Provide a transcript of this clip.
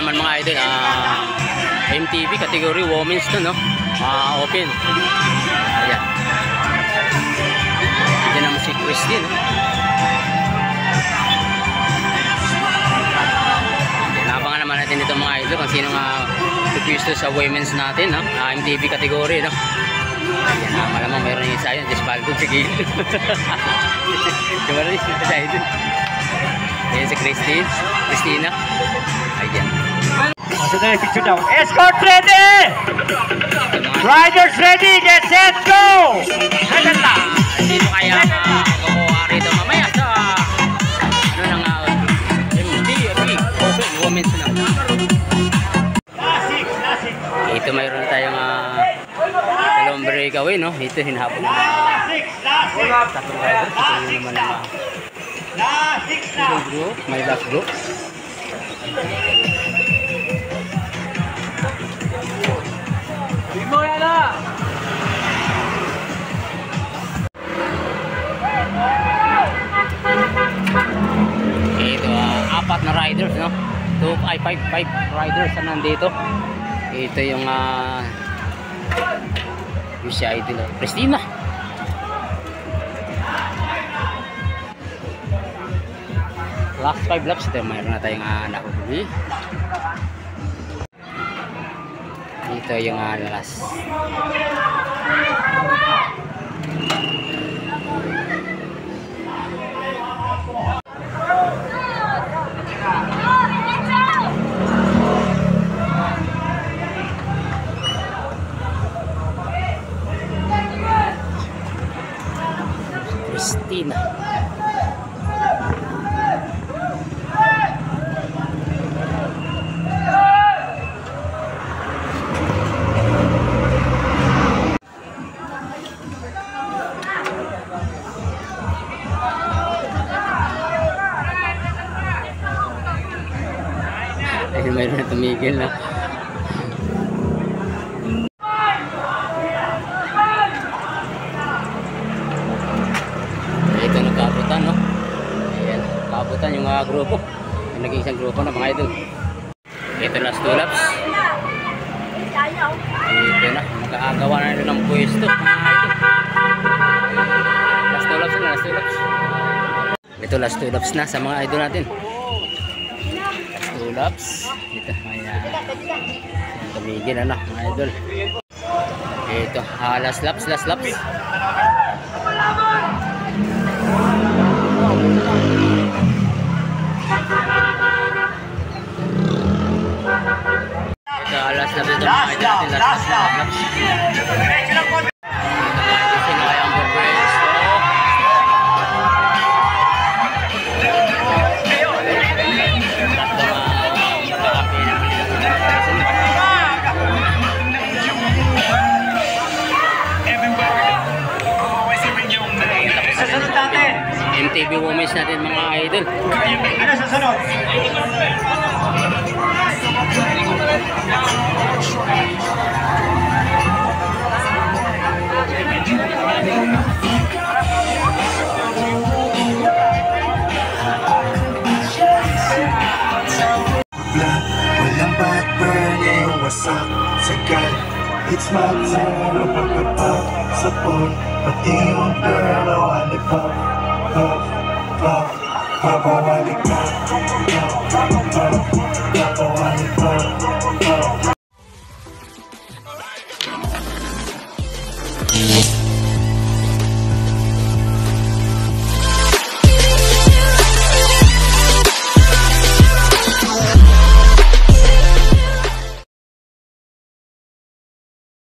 naman mga idol, MTB category women's to, no? Open. Ayan. Ito naman si Christine, no? Nabangan naman natin ito mga idol kung sino pupwisto sa women's natin, no? MTB category, no? Ayan, malamang mayroon yung isa yun, Despaldo, sige. Diba rin yung isa yun? Ayan si Christina. Ayan. Picture down. Escort ready! Riders ready! Get set, go! Maganda! Dito kaya magawa rito mamaya sa MTB Open Women's na. Ito mayroon na tayong dalawang breakaway, no? Ito hinahapon na tatlong riders. Ito yung naman na group, may last group. Ito, apat na riders, no? 5 riders na nandito. Ito yung si idol, Christina. Last 5 laps, ito mayroon na tayong nakukubi. Ito yung last. Christina. Ay, mayroon na tumigil na. Ito nagkabutan, no? Ayan, kabutan yung grupo. Yung naging isang grupo na mga idol. Ito last 2 laps. Ito na, mag-aagawa na nila ng pwesto mga idol. Last 2 laps na, last 2 laps. Ito last 2 laps na sa mga idol natin. Last 2 laps. Ito, ayan. Tumigil na, mga idol. Ito, last laps, last laps. Ito, last laps ito mga idol natin. Last laps. Sino kaya ang pupwesto? MTB Women's natin mga idol. Ano susunod? Walang back burning, wasak sagad. It's my time to pagkapag support. Pati yung girl, I want it pop, pop, pop, pop, I want it pop, pop, pop, pop, I want it pop, pop.